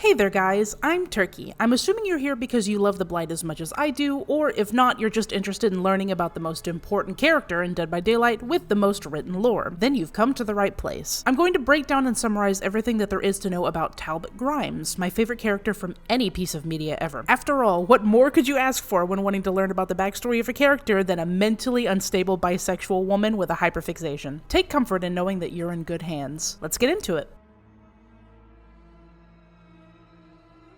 Hey there guys, I'm Turkey. I'm assuming you're here because you love the Blight as much as I do, or if not, you're just interested in learning about the most important character in Dead by Daylight with the most written lore. Then you've come to the right place. I'm going to break down and summarize everything that there is to know about Talbot Grimes, my favorite character from any piece of media ever. After all, what more could you ask for when wanting to learn about the backstory of a character than a mentally unstable bisexual woman with a hyperfixation? Take comfort in knowing that you're in good hands. Let's get into it.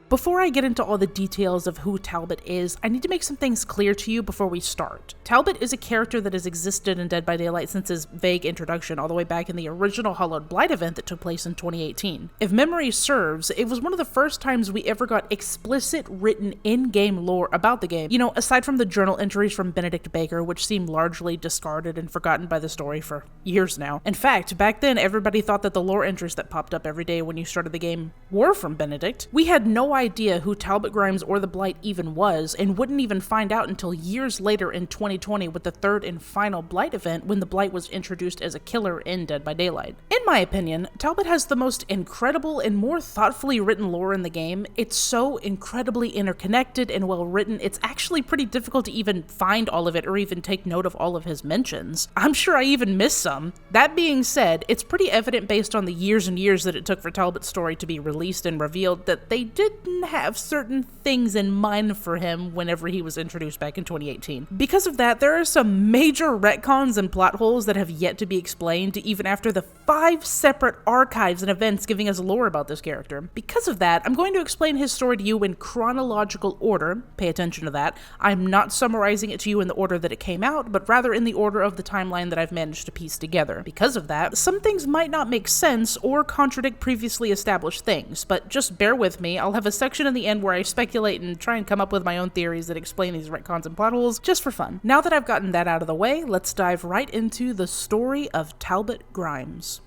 Before I get into all the details of who Talbot is, I need to make some things clear to you before we start. Talbot is a character that has existed in Dead by Daylight since his vague introduction all the way back in the original Hallowed Blight event that took place in 2018. If memory serves, it was one of the first times we ever got explicit written in-game lore about the game, aside from the journal entries from Benedict Baker, which seem largely discarded and forgotten by the story for years now. In fact, back then everybody thought that the lore entries that popped up every day when you started the game were from Benedict. We had no idea who Talbot Grimes or the Blight even was, and wouldn't even find out until years later in 2020 with the third and final Blight event when the Blight was introduced as a killer in Dead by Daylight. In my opinion, Talbot has the most incredible and more thoughtfully written lore in the game. It's so incredibly interconnected and well written, it's actually pretty difficult to even find all of it or even take note of all of his mentions. I'm sure I even missed some. That being said, it's pretty evident based on the years and years that it took for Talbot's story to be released and revealed that they didn't have certain things in mind for him whenever he was introduced back in 2018. Because of that, there are some major retcons and plot holes that have yet to be explained even after the 5 separate archives and events giving us lore about this character. Because of that, I'm going to explain his story to you in chronological order. Pay attention to that. I'm not summarizing it to you in the order that it came out, but rather in the order of the timeline that I've managed to piece together. Because of that, some things might not make sense or contradict previously established things, but just bear with me. I'll have a section in the end where I speculate and try and come up with my own theories that explain these retcons and plot holes just for fun. Now that I've gotten that out of the way, let's dive right into the story of Talbot Grimes.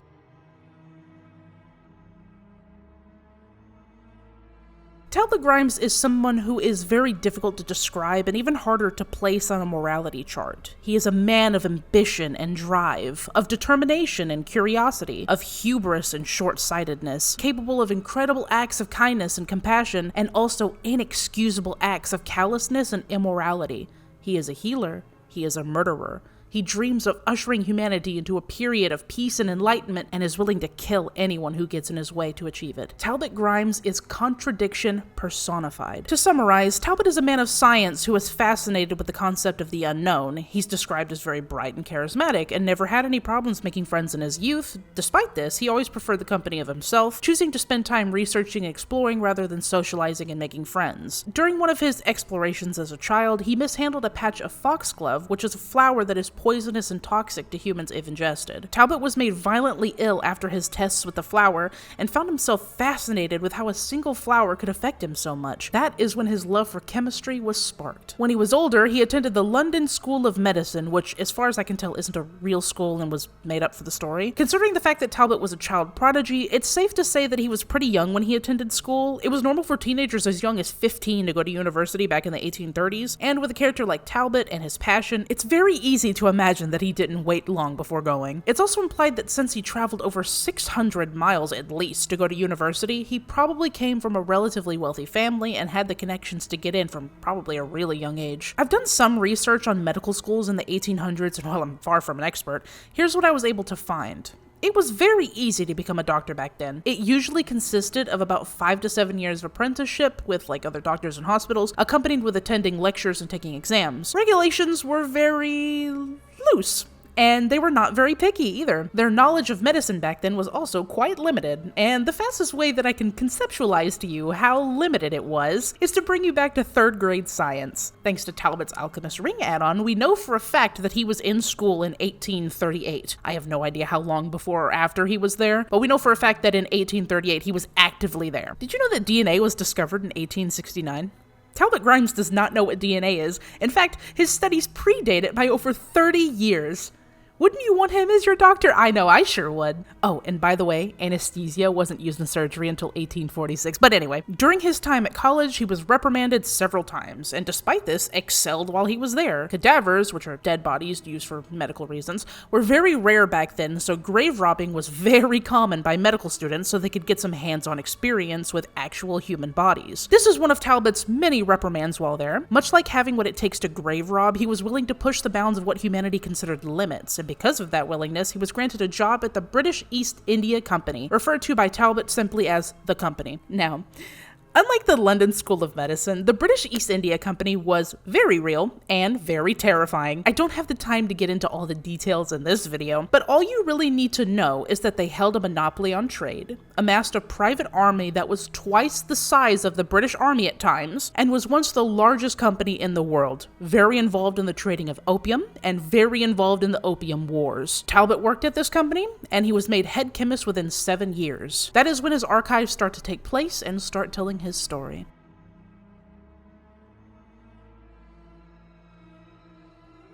Talbot Grimes is someone who is very difficult to describe and even harder to place on a morality chart. He is a man of ambition and drive, of determination and curiosity, of hubris and short-sightedness, capable of incredible acts of kindness and compassion, and also inexcusable acts of callousness and immorality. He is a healer. He is a murderer. He dreams of ushering humanity into a period of peace and enlightenment and is willing to kill anyone who gets in his way to achieve it. Talbot Grimes is contradiction personified. To summarize, Talbot is a man of science who is fascinated with the concept of the unknown. He's described as very bright and charismatic and never had any problems making friends in his youth. Despite this, he always preferred the company of himself, choosing to spend time researching and exploring rather than socializing and making friends. During one of his explorations as a child, he mishandled a patch of foxglove, which is a flower that is poisonous and toxic to humans if ingested. Talbot was made violently ill after his tests with the flower and found himself fascinated with how a single flower could affect him so much. That is when his love for chemistry was sparked. When he was older, he attended the London School of Medicine, which, as far as I can tell, isn't a real school and was made up for the story. Considering the fact that Talbot was a child prodigy, it's safe to say that he was pretty young when he attended school. It was normal for teenagers as young as 15 to go to university back in the 1830s, and with a character like Talbot and his passion, it's very easy to imagine that he didn't wait long before going. It's also implied that since he traveled over 600 miles at least to go to university, he probably came from a relatively wealthy family and had the connections to get in from probably a really young age. I've done some research on medical schools in the 1800s, and while I'm far from an expert, here's what I was able to find. It was very easy to become a doctor back then. It usually consisted of about 5 to 7 years of apprenticeship with other doctors and hospitals, accompanied with attending lectures and taking exams. Regulations were very loose, and they were not very picky either. Their knowledge of medicine back then was also quite limited, and the fastest way that I can conceptualize to you how limited it was is to bring you back to 3rd grade science. Thanks to Talbot's Alchemist Ring add-on, we know for a fact that he was in school in 1838. I have no idea how long before or after he was there, but we know for a fact that in 1838 he was actively there. Did you know that DNA was discovered in 1869? Talbot Grimes does not know what DNA is. In fact, his studies predate it by over 30 years. Wouldn't you want him as your doctor? I know, I sure would. Oh, and by the way, anesthesia wasn't used in surgery until 1846. But anyway, during his time at college, he was reprimanded several times, and despite this, excelled while he was there. Cadavers, which are dead bodies used for medical reasons, were very rare back then, so grave robbing was very common by medical students so they could get some hands-on experience with actual human bodies. This is one of Talbot's many reprimands while there. Much like having what it takes to grave rob, he was willing to push the bounds of what humanity considered limits, and because of that willingness, he was granted a job at the British East India Company, referred to by Talbot simply as the Company. Now, unlike the London School of Medicine, the British East India Company was very real and very terrifying. I don't have the time to get into all the details in this video, but all you really need to know is that they held a monopoly on trade, amassed a private army that was twice the size of the British Army at times, and was once the largest company in the world, very involved in the trading of opium and very involved in the Opium Wars. Talbot worked at this company, and he was made head chemist within 7 years. That is when his archives start to take place and start telling his story.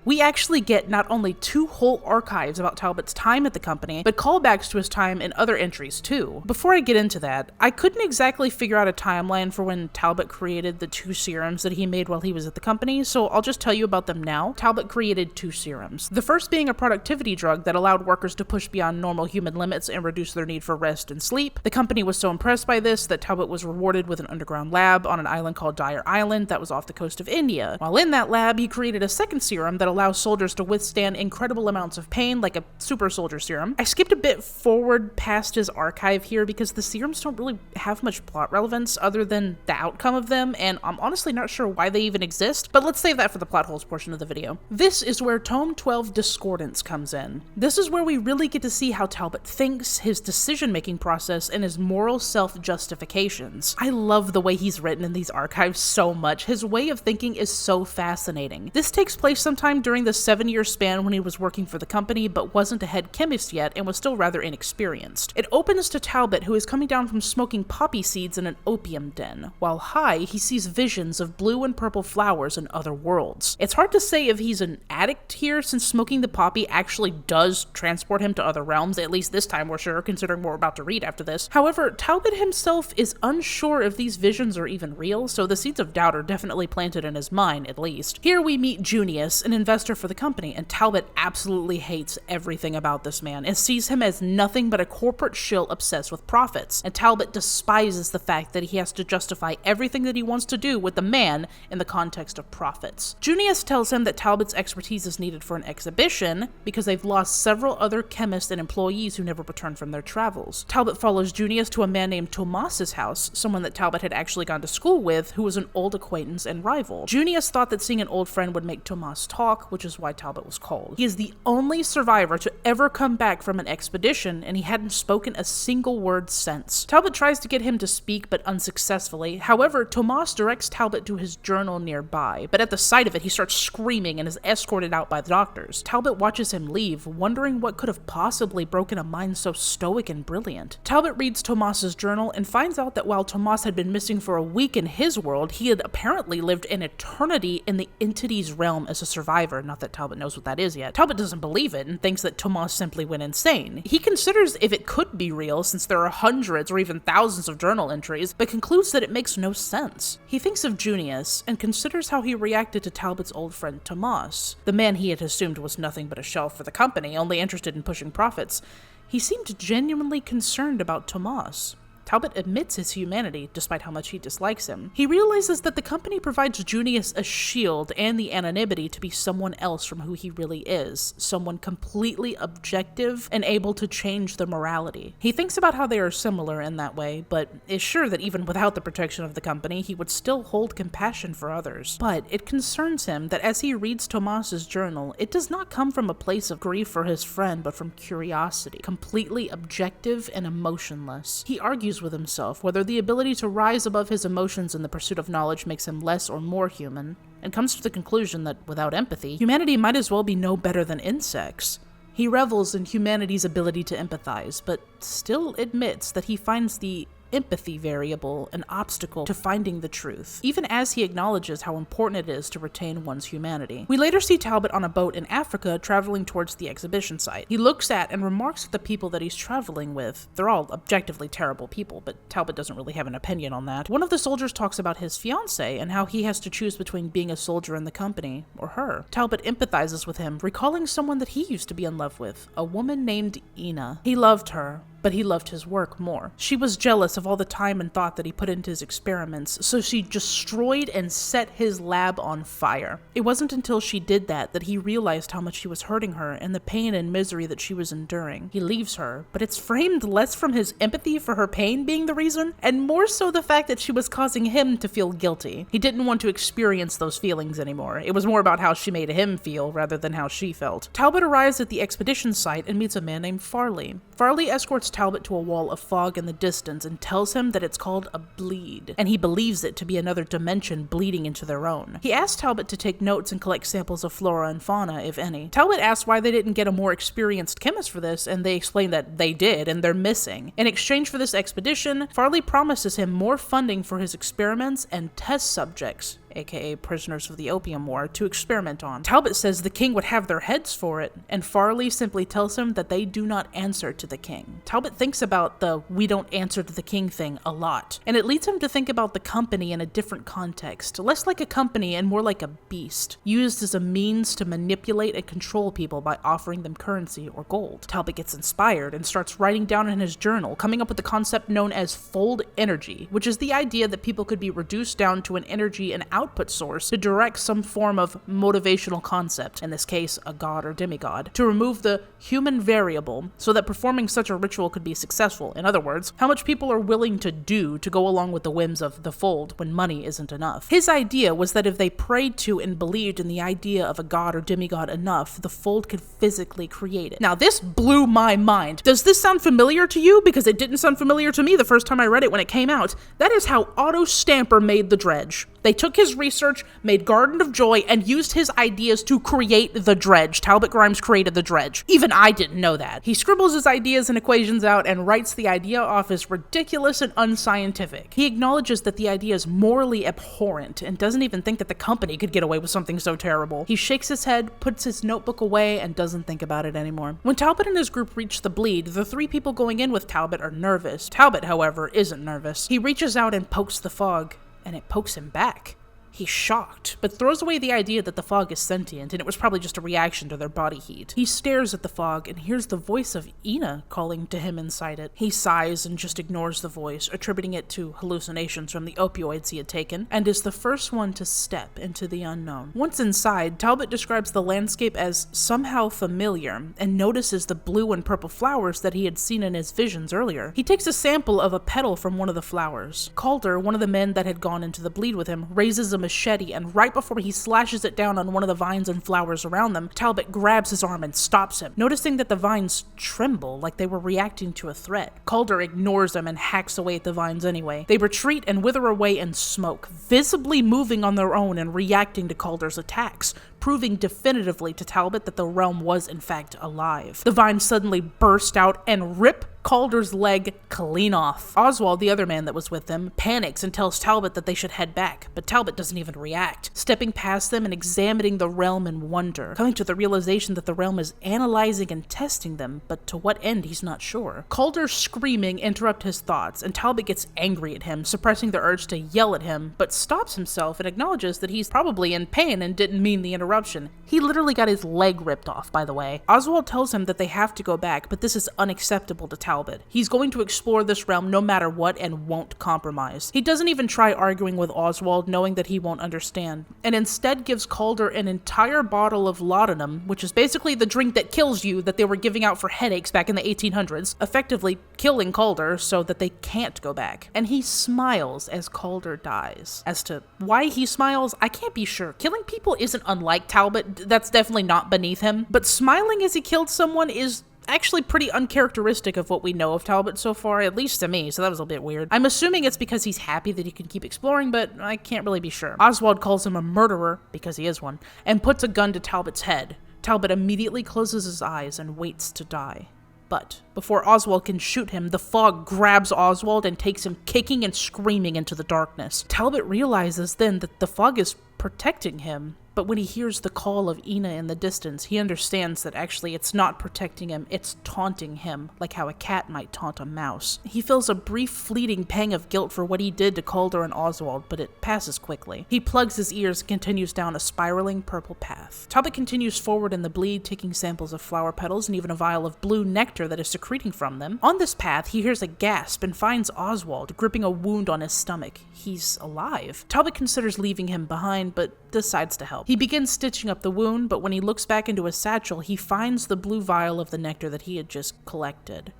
We actually get not only 2 whole archives about Talbot's time at the company, but callbacks to his time in other entries too. Before I get into that, I couldn't exactly figure out a timeline for when Talbot created the 2 serums that he made while he was at the company, so I'll just tell you about them now. Talbot created 2 serums. The first being a productivity drug that allowed workers to push beyond normal human limits and reduce their need for rest and sleep. The company was so impressed by this that Talbot was rewarded with an underground lab on an island called Dyer Island that was off the coast of India. While in that lab, he created a second serum that allows soldiers to withstand incredible amounts of pain, like a super soldier serum. I skipped a bit forward past his archive here because the serums don't really have much plot relevance other than the outcome of them, and I'm honestly not sure why they even exist, but let's save that for the plot holes portion of the video. This is where Tome 12 Discordance comes in. This is where we really get to see how Talbot thinks, his decision-making process, and his moral self-justifications. I love the way he's written in these archives so much. His way of thinking is so fascinating. This takes place sometime during the 7-year span when he was working for the company but wasn't a head chemist yet and was still rather inexperienced. It opens to Talbot, who is coming down from smoking poppy seeds in an opium den. While high, he sees visions of blue and purple flowers in other worlds. It's hard to say if he's an addict here, since smoking the poppy actually does transport him to other realms, at least this time we're sure, considering what we're about to read after this. However, Talbot himself is unsure if these visions are even real, so the seeds of doubt are definitely planted in his mind, at least. Here we meet Junius, an investor for the company, and Talbot absolutely hates everything about this man and sees him as nothing but a corporate shill obsessed with profits, and Talbot despises the fact that he has to justify everything that he wants to do with the man in the context of profits. Junius tells him that Talbot's expertise is needed for an exhibition because they've lost several other chemists and employees who never returned from their travels. Talbot follows Junius to a man named Tomas's house, someone that Talbot had actually gone to school with, who was an old acquaintance and rival. Junius thought that seeing an old friend would make Tomas talk, which is why Talbot was called. He is the only survivor to ever come back from an expedition, and he hadn't spoken a single word since. Talbot tries to get him to speak, but unsuccessfully. However, Tomas directs Talbot to his journal nearby, but at the sight of it, he starts screaming and is escorted out by the doctors. Talbot watches him leave, wondering what could have possibly broken a mind so stoic and brilliant. Talbot reads Tomas's journal and finds out that while Tomas had been missing for a week in his world, he had apparently lived an eternity in the entity's realm as a survivor. Not that Talbot knows what that is yet. Talbot doesn't believe it and thinks that Tomas simply went insane. He considers if it could be real, since there are hundreds or even thousands of journal entries, but concludes that it makes no sense. He thinks of Junius and considers how he reacted to Talbot's old friend Tomas, the man he had assumed was nothing but a shell for the company, only interested in pushing profits. He seemed genuinely concerned about Tomas. Talbot admits his humanity, despite how much he dislikes him. He realizes that the company provides Junius a shield and the anonymity to be someone else from who he really is, someone completely objective and able to change their morality. He thinks about how they are similar in that way, but is sure that even without the protection of the company, he would still hold compassion for others. But it concerns him that as he reads Tomas's journal, it does not come from a place of grief for his friend, but from curiosity, completely objective and emotionless. He argues with himself whether the ability to rise above his emotions in the pursuit of knowledge makes him less or more human, and comes to the conclusion that without empathy, humanity might as well be no better than insects. He revels in humanity's ability to empathize, but still admits that he finds the empathy variable an obstacle to finding the truth, even as he acknowledges how important it is to retain one's humanity. We later see Talbot on a boat in Africa traveling towards the exhibition site. He looks at and remarks at the people that he's traveling with. They're all objectively terrible people, but Talbot doesn't really have an opinion on that. One of the soldiers talks about his fiancée and how he has to choose between being a soldier in the company or her. Talbot empathizes with him, recalling someone that he used to be in love with, a woman named Ina. He loved her, but he loved his work more. She was jealous of all the time and thought that he put into his experiments, so she destroyed and set his lab on fire. It wasn't until she did that he realized how much he was hurting her and the pain and misery that she was enduring. He leaves her, but it's framed less from his empathy for her pain being the reason, and more so the fact that she was causing him to feel guilty. He didn't want to experience those feelings anymore. It was more about how she made him feel rather than how she felt. Talbot arrives at the expedition site and meets a man named Farley. Farley escorts Talbot to a wall of fog in the distance and tells him that it's called a bleed, and he believes it to be another dimension bleeding into their own. He asks Talbot to take notes and collect samples of flora and fauna, if any. Talbot asks why they didn't get a more experienced chemist for this, and they explain that they did, and they're missing. In exchange for this expedition, Farley promises him more funding for his experiments and test subjects, aka prisoners of the Opium War, to experiment on. Talbot says the king would have their heads for it, and Farley simply tells him that they do not answer to the king. Talbot thinks about the "we don't answer to the king" thing a lot, and it leads him to think about the company in a different context, less like a company and more like a beast, used as a means to manipulate and control people by offering them currency or gold. Talbot gets inspired and starts writing down in his journal, coming up with the concept known as fold energy, which is the idea that people could be reduced down to an energy and output source to direct some form of motivational concept, in this case a god or demigod, to remove the human variable so that performing such a ritual could be successful. In other words, how much people are willing to do to go along with the whims of the fold when money isn't enough. His idea was that if they prayed to and believed in the idea of a god or demigod enough, the fold could physically create it. Now, this blew my mind. Does this sound familiar to you? Because it didn't sound familiar to me the first time I read it when it came out. That is how Otto Stamper made the dredge. They took his research, made Garden of Joy, and used his ideas to create the dredge. Talbot Grimes created the dredge. Even I didn't know that. He scribbles his ideas and equations out and writes the idea off as ridiculous and unscientific. He acknowledges that the idea is morally abhorrent and doesn't even think that the company could get away with something so terrible. He shakes his head, puts his notebook away, and doesn't think about it anymore. When Talbot and his group reach the bleed, the three people going in with Talbot are nervous. Talbot, however, isn't nervous. He reaches out and pokes the fog, and it pokes him back. He's shocked, but throws away the idea that the fog is sentient, and it was probably just a reaction to their body heat. He stares at the fog and hears the voice of Ina calling to him inside it. He sighs and just ignores the voice, attributing it to hallucinations from the opioids he had taken, and is the first one to step into the unknown. Once inside, Talbot describes the landscape as somehow familiar, and notices the blue and purple flowers that he had seen in his visions earlier. He takes a sample of a petal from one of the flowers. Calder, one of the men that had gone into the bleed with him, raises a machete, and right before he slashes it down on one of the vines and flowers around them, Talbot grabs his arm and stops him, noticing that the vines tremble like they were reacting to a threat. Calder ignores them and hacks away at the vines anyway. They retreat and wither away in smoke, visibly moving on their own and reacting to Calder's attacks, proving definitively to Talbot that the realm was in fact alive. The vines suddenly burst out and rip Calder's leg clean off. Oswald, the other man that was with them, panics and tells Talbot that they should head back, but Talbot doesn't even react, stepping past them and examining the realm in wonder, coming to the realization that the realm is analyzing and testing them, but to what end he's not sure. Calder's screaming interrupts his thoughts, and Talbot gets angry at him, suppressing the urge to yell at him, but stops himself and acknowledges that he's probably in pain and didn't mean the interruption. He literally got his leg ripped off, by the way. Oswald tells him that they have to go back, but this is unacceptable to Talbot. He's going to explore this realm no matter what and won't compromise. He doesn't even try arguing with Oswald, knowing that he won't understand, and instead gives Calder an entire bottle of laudanum, which is basically the drink that kills you that they were giving out for headaches back in the 1800s, effectively killing Calder so that they can't go back. And he smiles as Calder dies. As to why he smiles, I can't be sure. Killing people isn't unlike Talbot, that's definitely not beneath him, but smiling as he killed someone is actually pretty uncharacteristic of what we know of Talbot so far, at least to me, so that was a bit weird. I'm assuming it's because he's happy that he can keep exploring, but I can't really be sure. Oswald calls him a murderer, because he is one, and puts a gun to Talbot's head. Talbot immediately closes his eyes and waits to die. But before Oswald can shoot him, the fog grabs Oswald and takes him kicking and screaming into the darkness. Talbot realizes then that the fog is protecting him, but when he hears the call of Ina in the distance, he understands that actually it's not protecting him, it's taunting him, like how a cat might taunt a mouse. He feels a brief fleeting pang of guilt for what he did to Calder and Oswald, but it passes quickly. He plugs his ears and continues down a spiraling purple path. Talbot continues forward in the bleed, taking samples of flower petals and even a vial of blue nectar that is secreting from them. On this path, he hears a gasp and finds Oswald gripping a wound on his stomach. He's alive. Talbot considers leaving him behind, but decides to help. He begins stitching up the wound, but when he looks back into his satchel, he finds the blue vial of the nectar that he had just collected.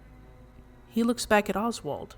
He looks back at Oswald.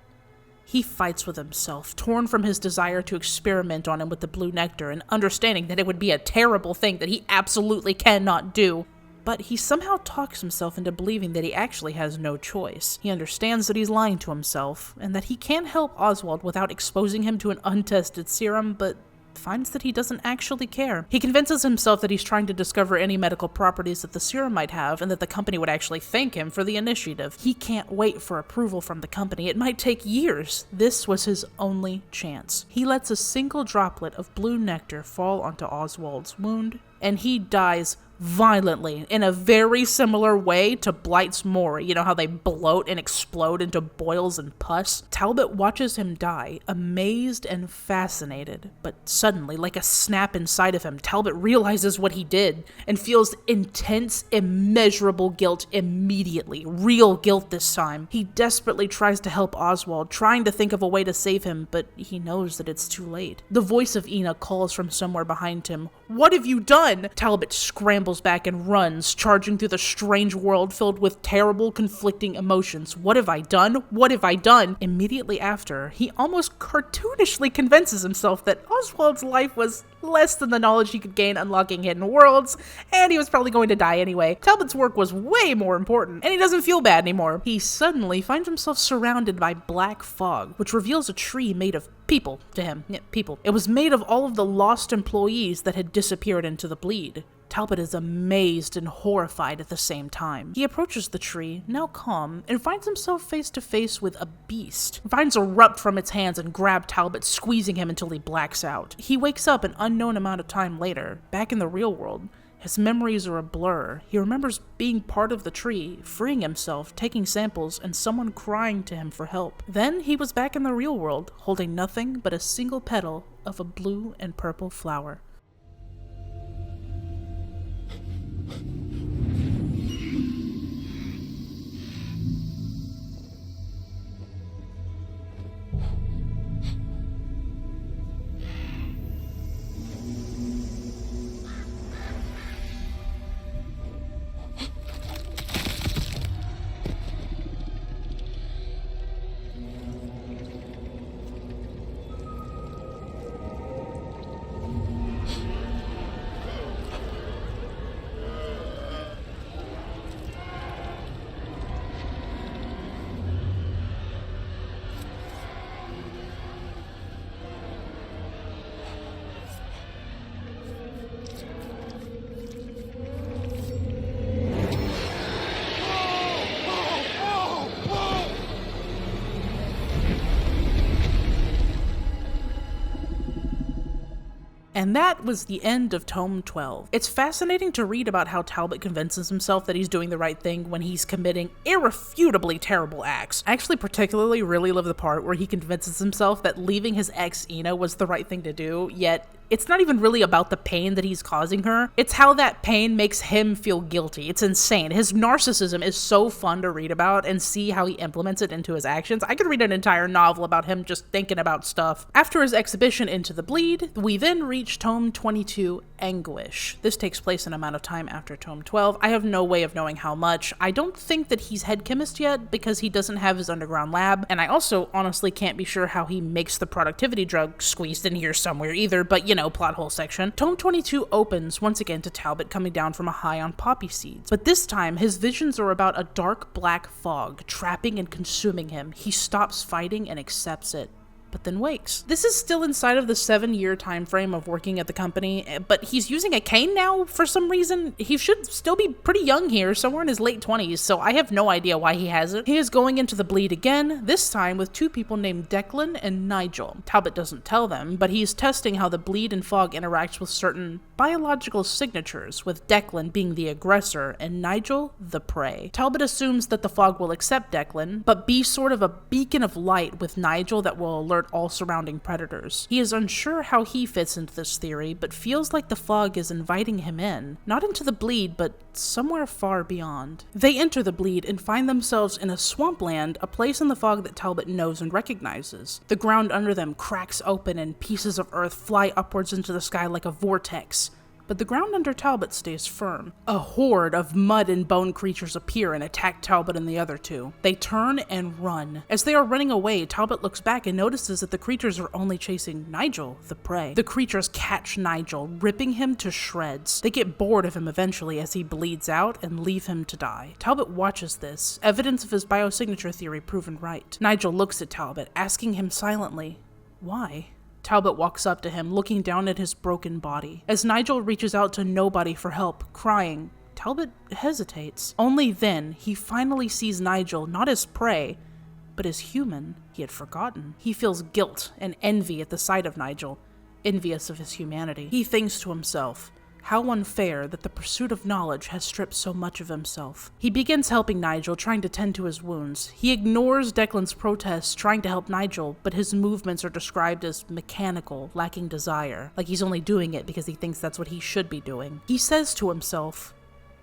He fights with himself, torn from his desire to experiment on him with the blue nectar and understanding that it would be a terrible thing that he absolutely cannot do. But he somehow talks himself into believing that he actually has no choice. He understands that he's lying to himself, and that he can't help Oswald without exposing him to an untested serum, but finds that he doesn't actually care. He convinces himself that he's trying to discover any medical properties that the serum might have, and that the company would actually thank him for the initiative. He can't wait for approval from the company. It might take years. This was his only chance. He lets a single droplet of blue nectar fall onto Oswald's wound, and he dies violently in a very similar way to Blight's Mori. You know how they bloat and explode into boils and pus? Talbot watches him die, amazed and fascinated. But suddenly, like a snap inside of him, Talbot realizes what he did and feels intense, immeasurable guilt immediately. Real guilt this time. He desperately tries to help Oswald, trying to think of a way to save him, but he knows that it's too late. The voice of Ina calls from somewhere behind him. "What have you done?" Talbot scrambles back and runs, charging through the strange world filled with terrible, conflicting emotions. What have I done? What have I done? Immediately after, he almost cartoonishly convinces himself that Oswald's life was less than the knowledge he could gain unlocking hidden worlds, and he was probably going to die anyway. Talbot's work was way more important, and he doesn't feel bad anymore. He suddenly finds himself surrounded by black fog, which reveals a tree made of people to him. Yeah, people. It was made of all of the lost employees that had disappeared into the bleed. Talbot is amazed and horrified at the same time. He approaches the tree, now calm, and finds himself face to face with a beast. Vines erupt from its hands and grab Talbot, squeezing him until he blacks out. He wakes up an unknown amount of time later, back in the real world. His memories are a blur. He remembers being part of the tree, freeing himself, taking samples, and someone crying to him for help. Then he was back in the real world, holding nothing but a single petal of a blue and purple flower. And that was the end of Tome 12. It's fascinating to read about how Talbot convinces himself that he's doing the right thing when he's committing irrefutably terrible acts. I actually particularly really love the part where he convinces himself that leaving his ex Ina was the right thing to do, yet it's not even really about the pain that he's causing her. It's how that pain makes him feel guilty. It's insane. His narcissism is so fun to read about and see how he implements it into his actions. I could read an entire novel about him just thinking about stuff. After his exhibition Into the Bleed, we then reach Tome 22, Anguish. This takes place an amount of time after Tome 12. I have no way of knowing how much. I don't think that he's head chemist yet because he doesn't have his underground lab, and I also honestly can't be sure how he makes the productivity drug squeezed in here somewhere either, but you know, plot hole section. Tome 22 opens once again to Talbot coming down from a high on poppy seeds, but this time his visions are about a dark black fog trapping and consuming him. He stops fighting and accepts it. but then wakes. This is still inside of the 7-year time frame of working at the company, but he's using a cane now for some reason. He should still be pretty young here, somewhere in his late 20s, so I have no idea why he has it. He is going into the bleed again, this time with 2 people named Declan and Nigel. Talbot doesn't tell them, but he's testing how the bleed and fog interacts with certain biological signatures, with Declan being the aggressor and Nigel the prey. Talbot assumes that the fog will accept Declan, but be sort of a beacon of light with Nigel that will alert all surrounding predators. He is unsure how he fits into this theory, but feels like the fog is inviting him in, not into the bleed, but somewhere far beyond. They enter the bleed and find themselves in a swampland, a place in the fog that Talbot knows and recognizes. The ground under them cracks open and pieces of earth fly upwards into the sky like a vortex. But the ground under Talbot stays firm. A horde of mud and bone creatures appear and attack Talbot and the other 2. They turn and run. As they are running away, Talbot looks back and notices that the creatures are only chasing Nigel, the prey. The creatures catch Nigel, ripping him to shreds. They get bored of him eventually as he bleeds out and leave him to die. Talbot watches this, evidence of his biosignature theory proven right. Nigel looks at Talbot, asking him silently, "Why?" Talbot walks up to him, looking down at his broken body. As Nigel reaches out to nobody for help, crying, Talbot hesitates. Only then, he finally sees Nigel not as prey, but as human. He had forgotten. He feels guilt and envy at the sight of Nigel, envious of his humanity. He thinks to himself, how unfair that the pursuit of knowledge has stripped so much of himself. He begins helping Nigel, trying to tend to his wounds. He ignores Declan's protests, trying to help Nigel, but his movements are described as mechanical, lacking desire, like he's only doing it because he thinks that's what he should be doing. He says to himself,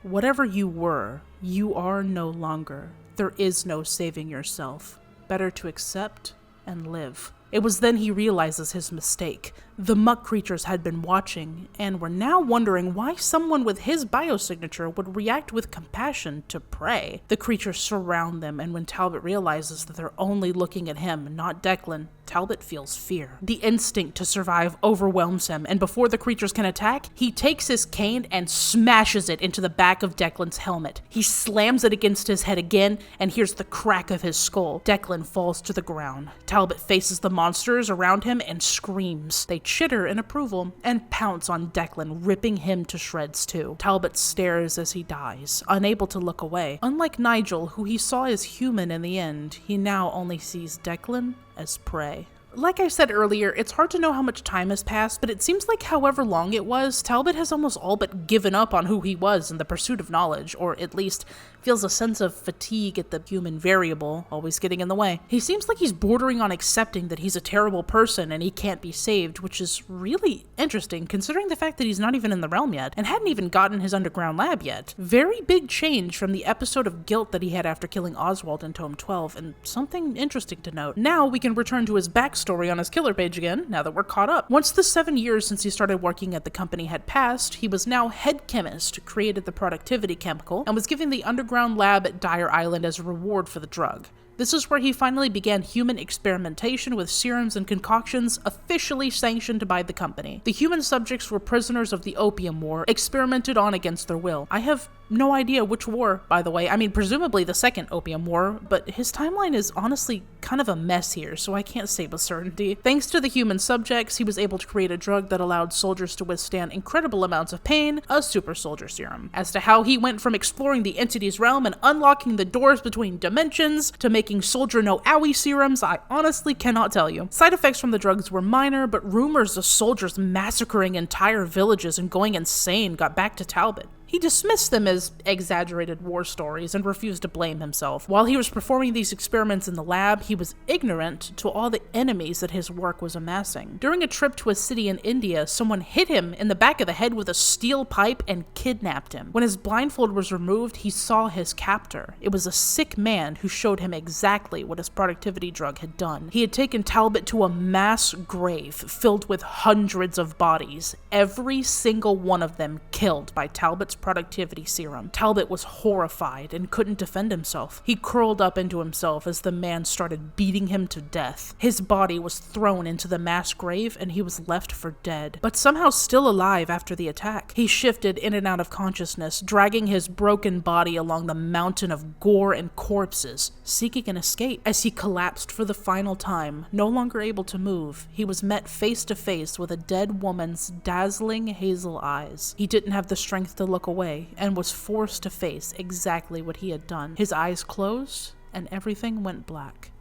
"Whatever you were, you are no longer. There is no saving yourself. Better to accept and live." It was then he realizes his mistake. The muck creatures had been watching, and were now wondering why someone with his biosignature would react with compassion to prey. The creatures surround them, and when Talbot realizes that they're only looking at him, not Declan, Talbot feels fear. The instinct to survive overwhelms him, and before the creatures can attack, he takes his cane and smashes it into the back of Declan's helmet. He slams it against his head again, and hears the crack of his skull. Declan falls to the ground. Talbot faces the monsters around him and screams. They chitter in approval and pounce on Declan, ripping him to shreds too. Talbot stares as he dies, unable to look away. Unlike Nigel, who he saw as human in the end, he now only sees Declan as prey. Like I said earlier, it's hard to know how much time has passed, but it seems like however long it was, Talbot has almost all but given up on who he was in the pursuit of knowledge, or at least feels a sense of fatigue at the human variable always getting in the way. He seems like he's bordering on accepting that he's a terrible person and he can't be saved, which is really interesting considering the fact that he's not even in the realm yet, and hadn't even gotten his underground lab yet. Very big change from the episode of guilt that he had after killing Oswald in Tome 12, and something interesting to note. Now we can return to his backstory on his killer page again, now that we're caught up. Once the 7 years since he started working at the company had passed, he was now head chemist, created the productivity chemical, and was given the underground lab at Dyer Island as a reward for the drug. This is where he finally began human experimentation with serums and concoctions officially sanctioned by the company. The human subjects were prisoners of the Opium War, experimented on against their will. I have no idea which war, by the way. I mean, presumably the Second Opium War, but his timeline is honestly kind of a mess here, so I can't say with certainty. Thanks to the human subjects, he was able to create a drug that allowed soldiers to withstand incredible amounts of pain, a super soldier serum. As to how he went from exploring the entity's realm and unlocking the doors between dimensions to making soldier no owie serums, I honestly cannot tell you. Side effects from the drugs were minor, but rumors of soldiers massacring entire villages and going insane got back to Talbot. He dismissed them as exaggerated war stories and refused to blame himself. While he was performing these experiments in the lab, he was ignorant to all the enemies that his work was amassing. During a trip to a city in India, someone hit him in the back of the head with a steel pipe and kidnapped him. When his blindfold was removed, he saw his captor. It was a sick man who showed him exactly what his productivity drug had done. He had taken Talbot to a mass grave filled with hundreds of bodies, every single one of them killed by Talbot's productivity serum. Talbot was horrified and couldn't defend himself. He curled up into himself as the man started beating him to death. His body was thrown into the mass grave and he was left for dead, but somehow still alive after the attack. He shifted in and out of consciousness, dragging his broken body along the mountain of gore and corpses, seeking an escape. As he collapsed for the final time, no longer able to move, he was met face to face with a dead woman's dazzling hazel eyes. He didn't have the strength to look away and was forced to face exactly what he had done. His eyes closed and everything went black.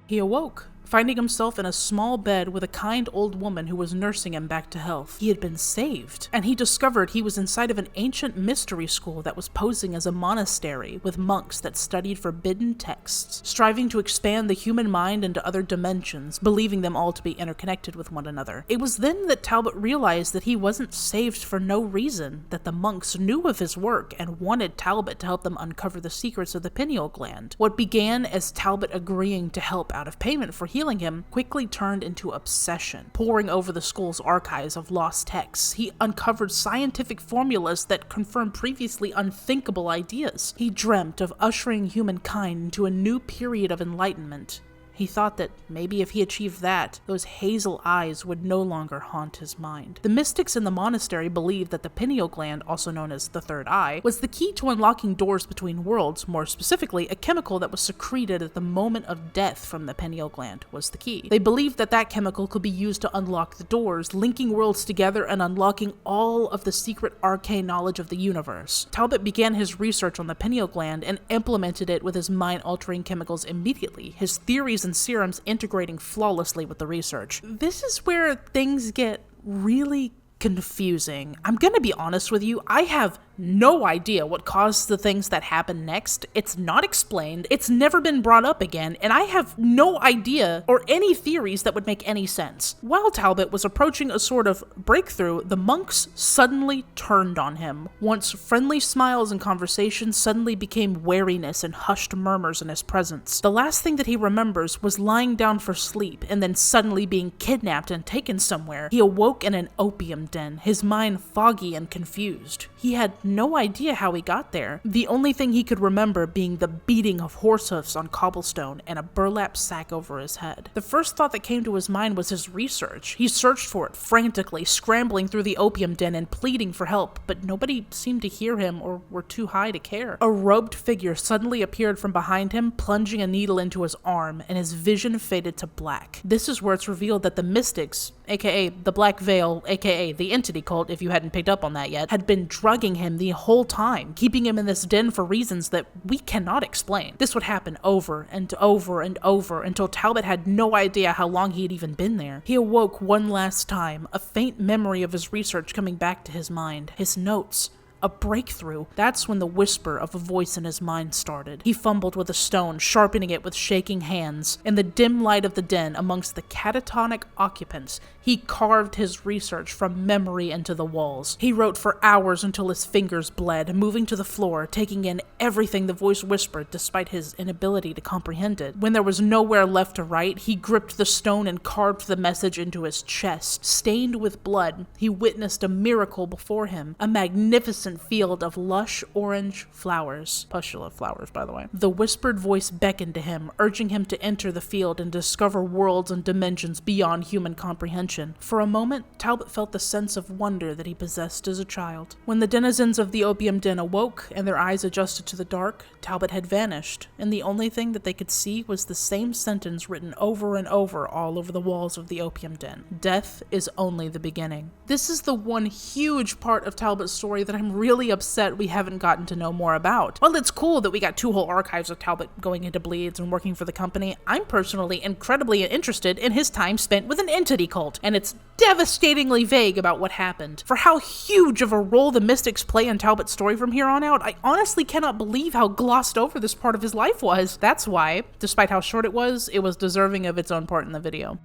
He awoke, finding himself in a small bed with a kind old woman who was nursing him back to health. He had been saved, and he discovered he was inside of an ancient mystery school that was posing as a monastery with monks that studied forbidden texts, striving to expand the human mind into other dimensions, believing them all to be interconnected with one another. It was then that Talbot realized that he wasn't saved for no reason, that the monks knew of his work and wanted Talbot to help them uncover the secrets of the pineal gland. What began as Talbot agreeing to help out of payment for healing him quickly turned into obsession. Poring over the school's archives of lost texts, he uncovered scientific formulas that confirmed previously unthinkable ideas. He dreamt of ushering humankind into a new period of enlightenment. He thought that maybe if he achieved that, those hazel eyes would no longer haunt his mind. The mystics in the monastery believed that the pineal gland, also known as the third eye, was the key to unlocking doors between worlds. More specifically, a chemical that was secreted at the moment of death from the pineal gland was the key. They believed that that chemical could be used to unlock the doors, linking worlds together and unlocking all of the secret arcane knowledge of the universe. Talbot began his research on the pineal gland and implemented it with his mind-altering chemicals immediately, his theories and serums integrating flawlessly with the research. This is where things get really confusing. I'm gonna be honest with you, I have no idea what caused the things that happened next. It's not explained, it's never been brought up again, and I have no idea or any theories that would make any sense. While Talbot was approaching a sort of breakthrough, the monks suddenly turned on him. Once friendly smiles and conversations suddenly became wariness and hushed murmurs in his presence. The last thing that he remembers was lying down for sleep and then suddenly being kidnapped and taken somewhere. He awoke in an opium den, his mind foggy and confused. He had no idea how he got there, the only thing he could remember being the beating of horse hoofs on cobblestone and a burlap sack over his head. The first thought that came to his mind was his research. He searched for it frantically, scrambling through the opium den and pleading for help, but nobody seemed to hear him or were too high to care. A robed figure suddenly appeared from behind him, plunging a needle into his arm, and his vision faded to black. This is where it's revealed that the mystics, aka the Black Veil, aka the Entity Cult, if you hadn't picked up on that yet, had been drugging him the whole time, keeping him in this den for reasons that we cannot explain. This would happen over and over and over until Talbot had no idea how long he had even been there. He awoke one last time, a faint memory of his research coming back to his mind, his notes. A breakthrough. That's when the whisper of a voice in his mind started. He fumbled with a stone, sharpening it with shaking hands. In the dim light of the den, amongst the catatonic occupants, he carved his research from memory into the walls. He wrote for hours until his fingers bled, moving to the floor, taking in everything the voice whispered despite his inability to comprehend it. When there was nowhere left to write, he gripped the stone and carved the message into his chest. Stained with blood, he witnessed a miracle before him, a magnificent field of lush orange flowers. Pustula flowers, by the way. The whispered voice beckoned to him, urging him to enter the field and discover worlds and dimensions beyond human comprehension. For a moment, Talbot felt the sense of wonder that he possessed as a child. When the denizens of the opium den awoke and their eyes adjusted to the dark, Talbot had vanished, and the only thing that they could see was the same sentence written over and over all over the walls of the opium den. Death is only the beginning. This is the one huge part of Talbot's story that I'm really upset we haven't gotten to know more about. While it's cool that we got 2 whole archives of Talbot going into bleeds and working for the company, I'm personally incredibly interested in his time spent with an entity cult, and it's devastatingly vague about what happened. For how huge of a role the mystics play in Talbot's story from here on out, I honestly cannot believe how glossed over this part of his life was. That's why, despite how short it was deserving of its own part in the video.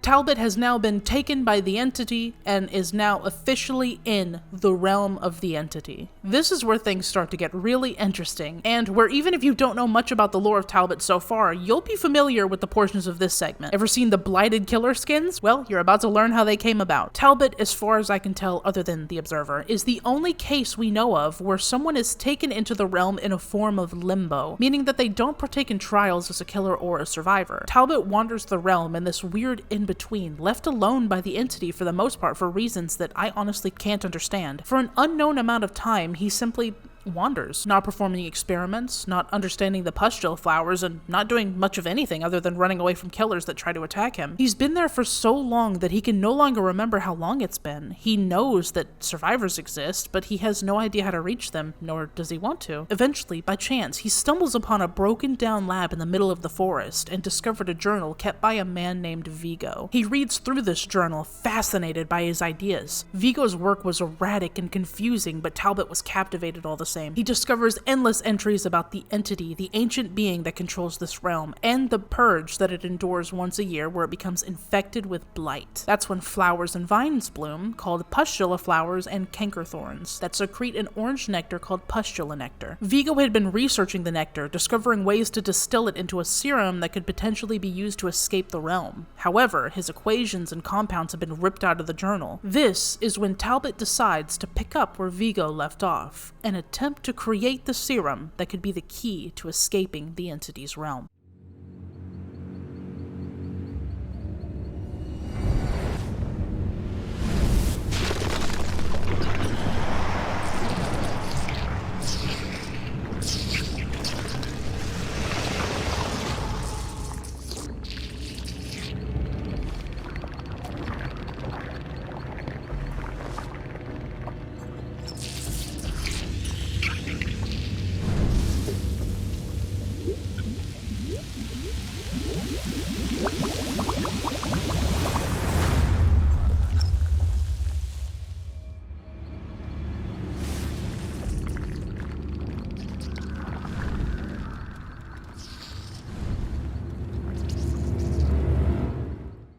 Talbot has now been taken by the entity and is now officially in the realm of the entity. This is where things start to get really interesting, and where even if you don't know much about the lore of Talbot so far, you'll be familiar with the portions of this segment. Ever seen the blighted killer skins? Well, you're about to learn how they came about. Talbot, as far as I can tell other than the Observer, is the only case we know of where someone is taken into the realm in a form of limbo, meaning that they don't partake in trials as a killer or a survivor. Talbot wanders the realm in this weird in-between, left alone by the entity for the most part for reasons that I honestly can't understand. For an unknown amount of time, he simply wanders, not performing experiments, not understanding the pustule flowers, and not doing much of anything other than running away from killers that try to attack him. He's been there for so long that he can no longer remember how long it's been. He knows that survivors exist, but he has no idea how to reach them, nor does he want to. Eventually, by chance, he stumbles upon a broken down lab in the middle of the forest and discovered a journal kept by a man named Vigo. He reads through this journal, fascinated by his ideas. Vigo's work was erratic and confusing, but Talbot was captivated all the same. He discovers endless entries about the entity, the ancient being that controls this realm, and the purge that it endures once a year where it becomes infected with blight. That's when flowers and vines bloom, called pustula flowers and cankerthorns, that secrete an orange nectar called pustula nectar. Vigo had been researching the nectar, discovering ways to distill it into a serum that could potentially be used to escape the realm. However, his equations and compounds have been ripped out of the journal. This is when Talbot decides to pick up where Vigo left off, and attempt to create the serum that could be the key to escaping the entity's realm.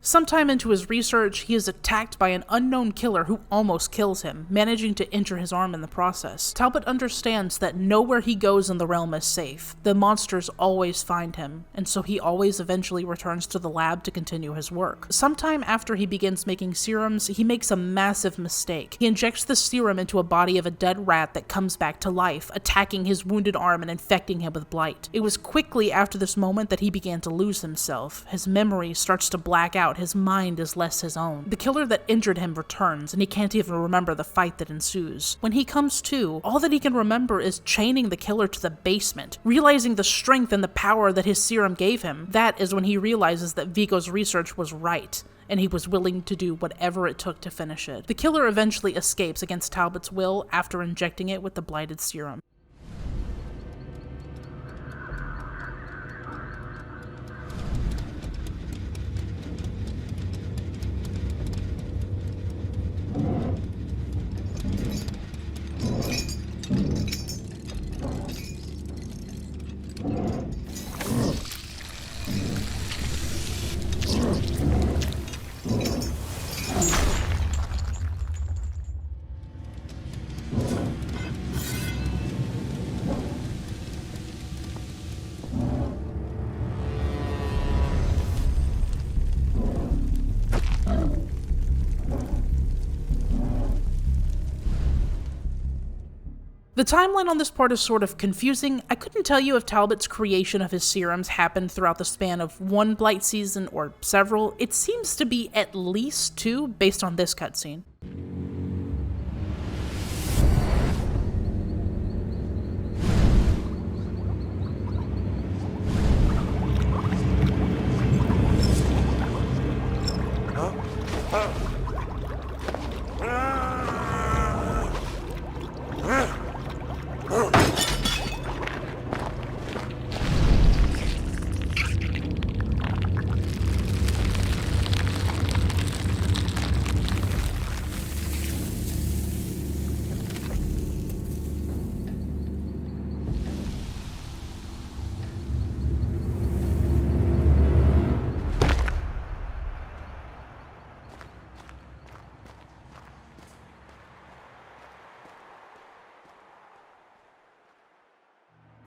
Sometime into his research, he is attacked by an unknown killer who almost kills him, managing to injure his arm in the process. Talbot understands that nowhere he goes in the realm is safe. The monsters always find him, and so he always eventually returns to the lab to continue his work. Sometime after he begins making serums, he makes a massive mistake. He injects the serum into a body of a dead rat that comes back to life, attacking his wounded arm and infecting him with blight. It was quickly after this moment that he began to lose himself. His memory starts to black out. His mind is less his own. The killer that injured him returns, and he can't even remember the fight that ensues. When he comes to, all that he can remember is chaining the killer to the basement. Realizing the strength and the power that his serum gave him, that is when he realizes that Vigo's research was right, and he was willing to do whatever it took to finish it. The killer eventually escapes against Talbot's will after injecting it with the blighted serum. The timeline on this part is sort of confusing. I couldn't tell you if Talbot's creation of his serums happened throughout the span of one blight season or several. It seems to be at least 2 based on this cutscene.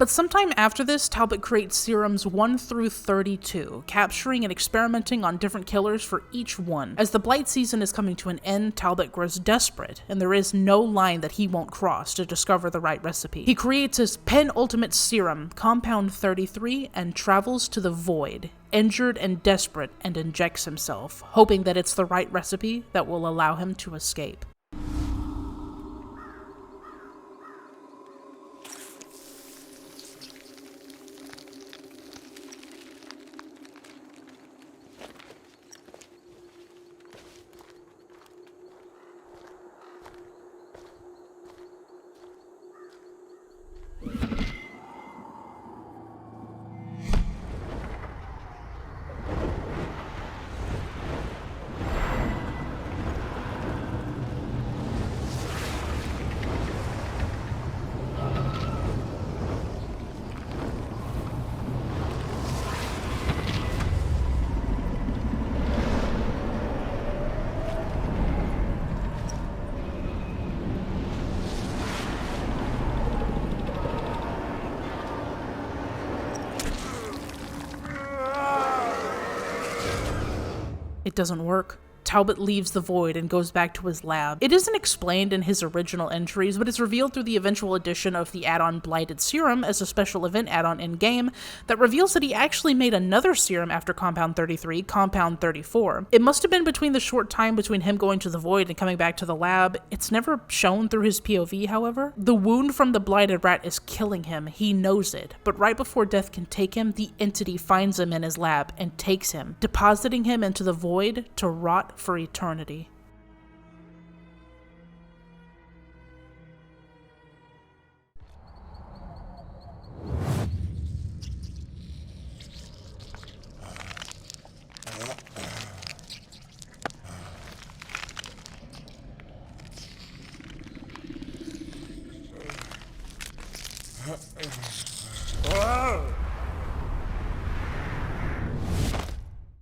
But sometime after this, Talbot creates serums 1 through 32, capturing and experimenting on different killers for each one. As the blight season is coming to an end, Talbot grows desperate, and there is no line that he won't cross to discover the right recipe. He creates his penultimate serum, Compound 33, and travels to the Void, injured and desperate, and injects himself, hoping that it's the right recipe that will allow him to escape. It doesn't work. Talbot leaves the Void and goes back to his lab. It isn't explained in his original entries, but it's revealed through the eventual addition of the add-on Blighted Serum as a special event add-on in-game that reveals that he actually made another serum after Compound 33, Compound 34. It must have been between the short time between him going to the Void and coming back to the lab. It's never shown through his POV, however. The wound from the blighted rat is killing him. He knows it, but right before death can take him, the entity finds him in his lab and takes him, depositing him into the Void to rot for eternity.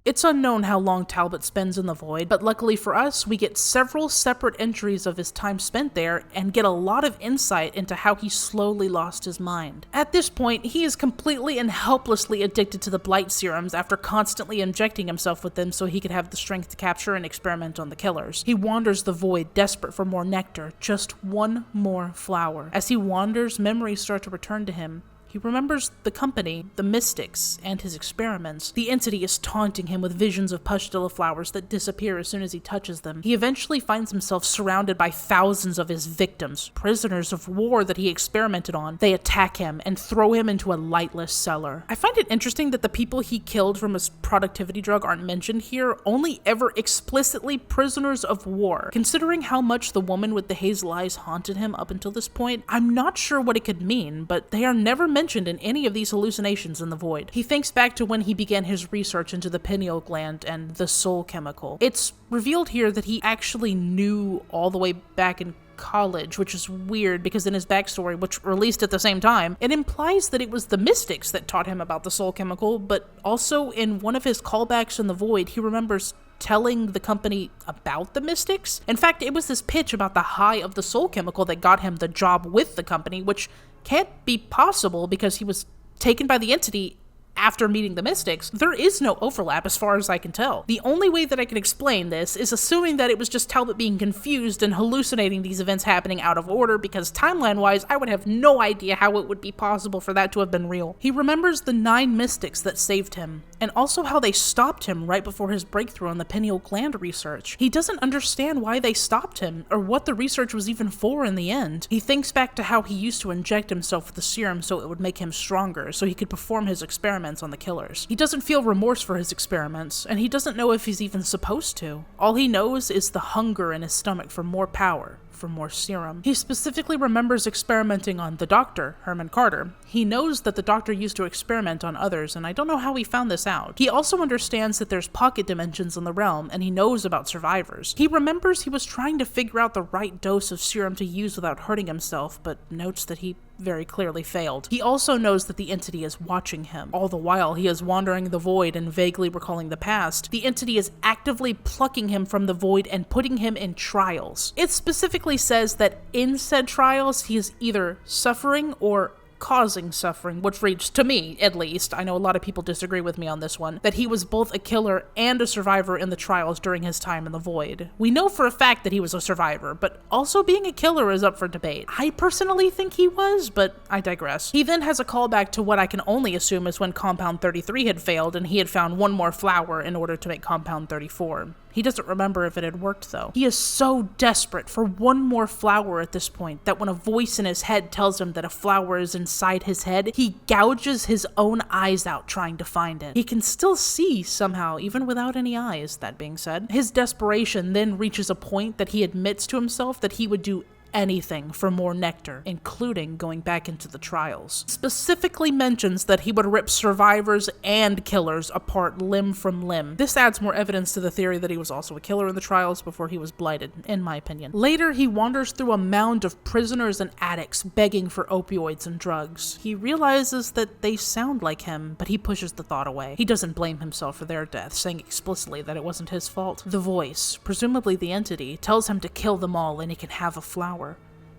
It's unknown how long Talbot spends in the Void, but luckily for us, we get several separate entries of his time spent there and get a lot of insight into how he slowly lost his mind. At this point, he is completely and helplessly addicted to the blight serums after constantly injecting himself with them so he could have the strength to capture and experiment on the killers. He wanders the Void, desperate for more nectar, just one more flower. As he wanders, memories start to return to him. He remembers the company, the mystics, and his experiments. The entity is taunting him with visions of pustula flowers that disappear as soon as he touches them. He eventually finds himself surrounded by thousands of his victims, prisoners of war that he experimented on. They attack him and throw him into a lightless cellar. I find it interesting that the people he killed from his productivity drug aren't mentioned here, only ever explicitly prisoners of war. Considering how much the woman with the hazel eyes haunted him up until this point, I'm not sure what it could mean, but they are never mentioned in any of these hallucinations in the Void. He thinks back to when he began his research into the pineal gland and the soul chemical. It's revealed here that he actually knew all the way back in college, which is weird because in his backstory, which released at the same time, it implies that it was the mystics that taught him about the soul chemical, but also in one of his callbacks in the Void, he remembers telling the company about the mystics. In fact, it was this pitch about the high of the soul chemical that got him the job with the company, which can't be possible because he was taken by the entity after meeting the mystics. There is no overlap as far as I can tell. The only way that I can explain this is assuming that it was just Talbot being confused and hallucinating these events happening out of order, because timeline-wise, I would have no idea how it would be possible for that to have been real. He remembers the 9 mystics that saved him, and also how they stopped him right before his breakthrough on the pineal gland research. He doesn't understand why they stopped him, or what the research was even for in the end. He thinks back to how he used to inject himself with the serum so it would make him stronger, so he could perform his experiments on the killers. He doesn't feel remorse for his experiments, and he doesn't know if he's even supposed to. All he knows is the hunger in his stomach for more power, for more serum. He specifically remembers experimenting on the doctor, Herman Carter. He knows that the doctor used to experiment on others, and I don't know how he found this out. He also understands that there's pocket dimensions in the realm, and he knows about survivors. He remembers he was trying to figure out the right dose of serum to use without hurting himself, but notes that he very clearly failed. He also knows that the entity is watching him. All the while, he is wandering the Void and vaguely recalling the past. The entity is actively plucking him from the Void and putting him in trials. It specifically says that in said trials, he is either suffering or causing suffering, which reads, to me at least, I know a lot of people disagree with me on this one, that he was both a killer and a survivor in the trials during his time in the Void. We know for a fact that he was a survivor, but also being a killer is up for debate. I personally think he was, but I digress. He then has a callback to what I can only assume is when Compound 33 had failed and he had found one more flower in order to make Compound 34. He doesn't remember if it had worked, though. He is so desperate for one more flower at this point that when a voice in his head tells him that a flower is inside his head, he gouges his own eyes out trying to find it. He can still see somehow, even without any eyes, that being said. His desperation then reaches a point that he admits to himself that he would do anything for more nectar, including going back into the trials. Specifically mentions that he would rip survivors and killers apart limb from limb. This adds more evidence to the theory that he was also a killer in the trials before he was blighted, in my opinion. Later, he wanders through a mound of prisoners and addicts begging for opioids and drugs. He realizes that they sound like him, but he pushes the thought away. He doesn't blame himself for their death, saying explicitly that it wasn't his fault. The voice, presumably the entity, tells him to kill them all and he can have a flower.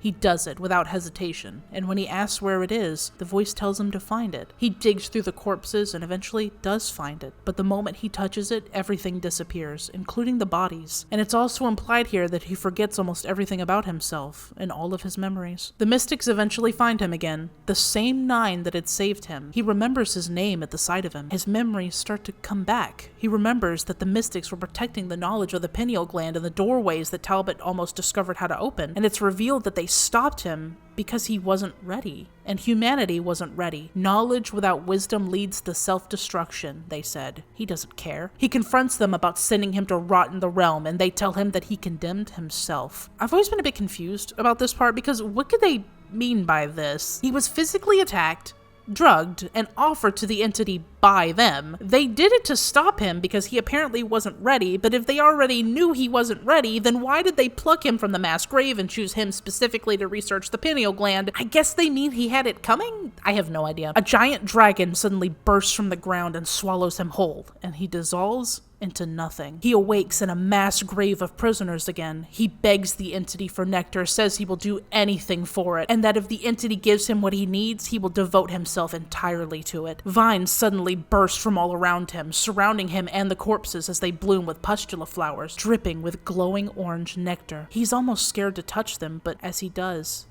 He does it without hesitation, and when he asks where it is, the voice tells him to find it. He digs through the corpses and eventually does find it, but the moment he touches it, everything disappears, including the bodies. And it's also implied here that he forgets almost everything about himself and all of his memories. The mystics eventually find him again, the same 9 that had saved him. He remembers his name at the sight of him. His memories start to come back. He remembers that the mystics were protecting the knowledge of the pineal gland and the doorways that Talbot almost discovered how to open, and it's revealed that they stopped him because he wasn't ready, and humanity wasn't ready. Knowledge without wisdom leads to self-destruction, they said. He doesn't care. He confronts them about sending him to rot in the realm, and they tell him that he condemned himself. I've always been a bit confused about this part because what could they mean by this? He was physically attacked, drugged, and offered to the entity by them. They did it to stop him because he apparently wasn't ready, but if they already knew he wasn't ready, then why did they pluck him from the mass grave and choose him specifically to research the pineal gland? I guess they mean he had it coming? I have no idea. A giant dragon suddenly bursts from the ground and swallows him whole, and he dissolves into nothing. He awakes in a mass grave of prisoners again. He begs the entity for nectar, says he will do anything for it, and that if the entity gives him what he needs, he will devote himself entirely to it. Vines suddenly burst from all around him, surrounding him and the corpses as they bloom with pustula flowers, dripping with glowing orange nectar. He's almost scared to touch them, but as he does,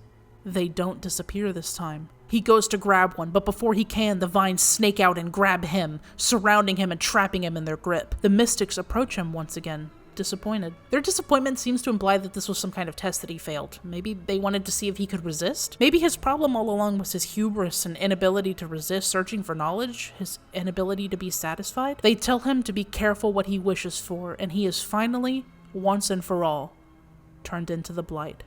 they don't disappear this time. He goes to grab one, but before he can, the vines snake out and grab him, surrounding him and trapping him in their grip. The mystics approach him once again, disappointed. Their disappointment seems to imply that this was some kind of test that he failed. Maybe they wanted to see if he could resist? Maybe his problem all along was his hubris and inability to resist searching for knowledge, his inability to be satisfied? They tell him to be careful what he wishes for, and he is finally, once and for all, turned into the blight.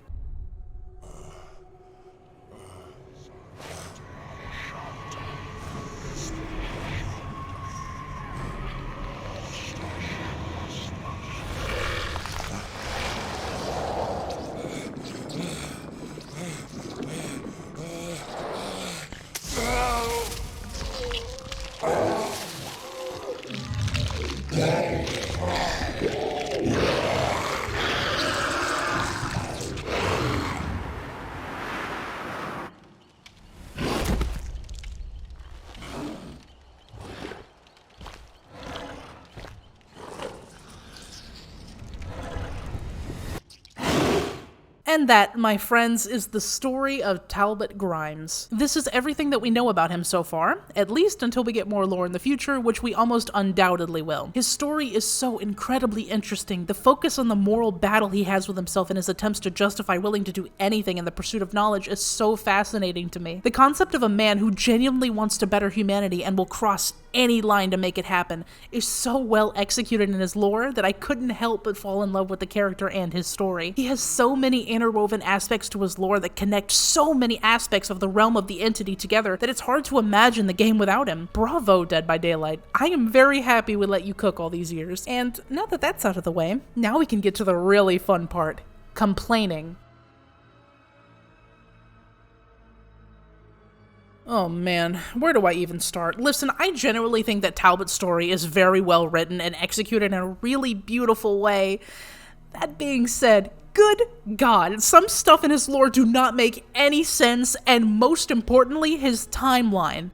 And that, my friends, is the story of Talbot Grimes. This is everything that we know about him so far, at least until we get more lore in the future, which we almost undoubtedly will. His story is so incredibly interesting. The focus on the moral battle he has with himself and his attempts to justify willing to do anything in the pursuit of knowledge is so fascinating to me. The concept of a man who genuinely wants to better humanity and will cross any line to make it happen is so well executed in his lore that I couldn't help but fall in love with the character and his story. He has so many interwoven aspects to his lore that connect so many aspects of the realm of the entity together that it's hard to imagine the game without him. Bravo, Dead by Daylight. I am very happy we let you cook all these years. And now that that's out of the way, now we can get to the really fun part. Complaining. Oh man, where do I even start? Listen, I genuinely think that Talbot's story is very well written and executed in a really beautiful way. That being said, Good God, some stuff in his lore do not make any sense, and most importantly, his timeline.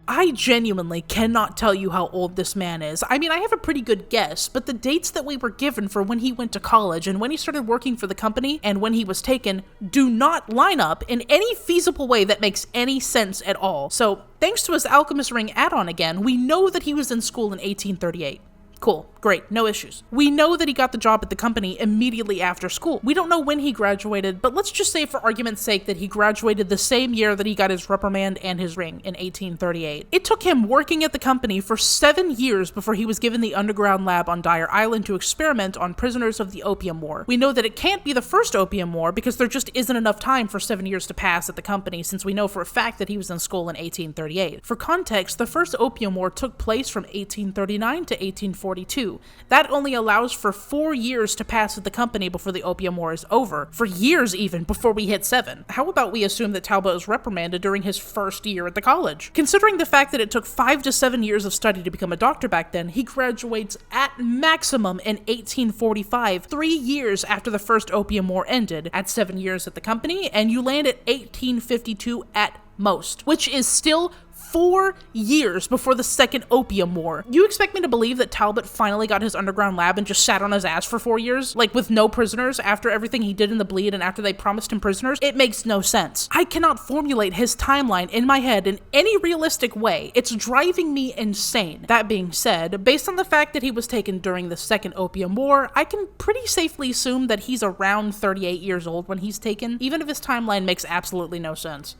I genuinely cannot tell you how old this man is. I mean, I have a pretty good guess, but the dates that we were given for when he went to college and when he started working for the company and when he was taken do not line up in any feasible way that makes any sense at all. So, thanks to his Alchemist Ring add-on again, we know that he was in school in 1838. Cool, great, no issues. We know that he got the job at the company immediately after school. We don't know when he graduated, but let's just say for argument's sake that he graduated the same year that he got his reprimand and his ring in 1838. It took him working at the company for 7 years before he was given the underground lab on Dyer Island to experiment on prisoners of the Opium War. We know that it can't be the first Opium War because there just isn't enough time for 7 years to pass at the company, since we know for a fact that he was in school in 1838. For context, the first Opium War took place from 1839 to 1842. That only allows for 4 years to pass at the company before the Opium War is over. For years even, before we hit 7. How about we assume that Talbot was reprimanded during his first year at the college? Considering the fact that it took 5 to 7 years of study to become a doctor back then, he graduates at maximum in 1845, 3 years after the first Opium War ended. At 7 years at the company, and you land at 1852 at most, which is still 4 years before the second Opium War. You expect me to believe that Talbot finally got his underground lab and just sat on his ass for 4 years? Like, with no prisoners after everything he did in the bleed and after they promised him prisoners? It makes no sense. I cannot formulate his timeline in my head in any realistic way. It's driving me insane. That being said, based on the fact that he was taken during the second Opium War, I can pretty safely assume that he's around 38 years old when he's taken, even if his timeline makes absolutely no sense.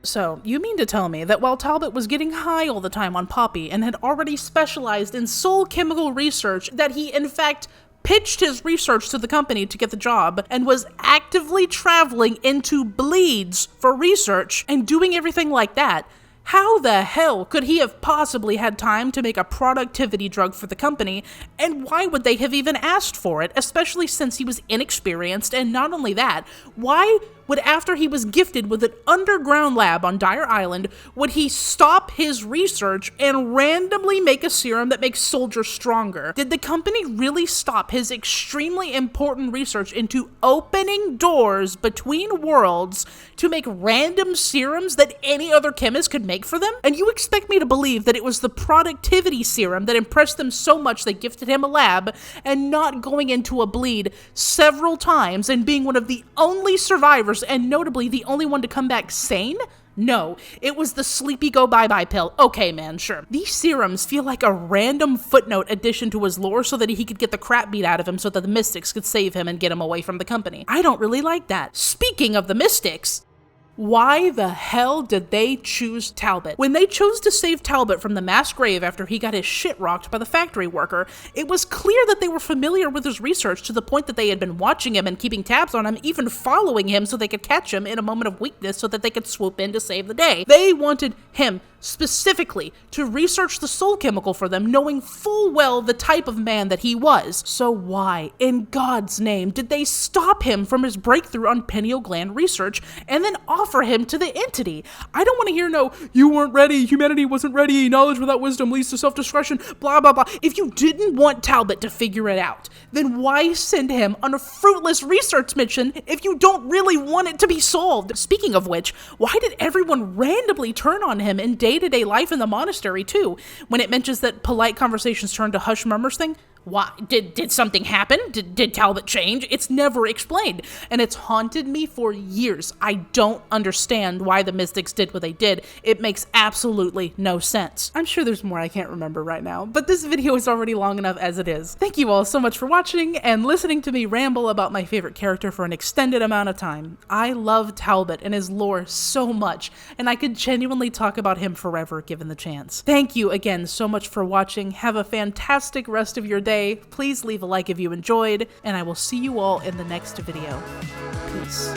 So, you mean to tell me that while Talbot was getting high all the time on poppy and had already specialized in soul chemical research, that he in fact pitched his research to the company to get the job and was actively traveling into bleeds for research and doing everything like that? How the hell could he have possibly had time to make a productivity drug for the company, and why would they have even asked for it, especially since he was inexperienced? And not only that, why would, after he was gifted with an underground lab on Dyer Island, would he stop his research and randomly make a serum that makes soldiers stronger? Did the company really stop his extremely important research into opening doors between worlds to make random serums that any other chemist could make for them? And you expect me to believe that it was the productivity serum that impressed them so much they gifted him a lab, and not going into a bleed several times and being one of the only survivors, and notably the only one to come back sane? No, it was the sleepy go bye-bye pill. Okay, man, sure. These serums feel like a random footnote addition to his lore so that he could get the crap beat out of him so that the Mystics could save him and get him away from the company. I don't really like that. Speaking of the Mystics, why the hell did they choose Talbot? When they chose to save Talbot from the mass grave after he got his shit rocked by the factory worker, it was clear that they were familiar with his research to the point that they had been watching him and keeping tabs on him, even following him so they could catch him in a moment of weakness so that they could swoop in to save the day. They wanted him specifically to research the soul chemical for them, knowing full well the type of man that he was. So why, in God's name, did they stop him from his breakthrough on pineal gland research and then offer him to the entity? I don't want to hear no, you weren't ready, humanity wasn't ready, knowledge without wisdom leads to self-destruction, blah blah blah. If you didn't want Talbot to figure it out, then why send him on a fruitless research mission if you don't really want it to be solved? Speaking of which, why did everyone randomly turn on him in day-to-day life in the monastery too, when it mentions that polite conversations turn to hush murmurs thing? Why? Did something happen? Did Talbot change? It's never explained, and it's haunted me for years. I don't understand why the Mystics did what they did. It makes absolutely no sense. I'm sure there's more I can't remember right now, but this video is already long enough as it is. Thank you all so much for watching and listening to me ramble about my favorite character for an extended amount of time. I love Talbot and his lore so much, and I could genuinely talk about him forever given the chance. Thank you again so much for watching. Have a fantastic rest of your day. Please leave a like if you enjoyed, and I will see you all in the next video. Peace.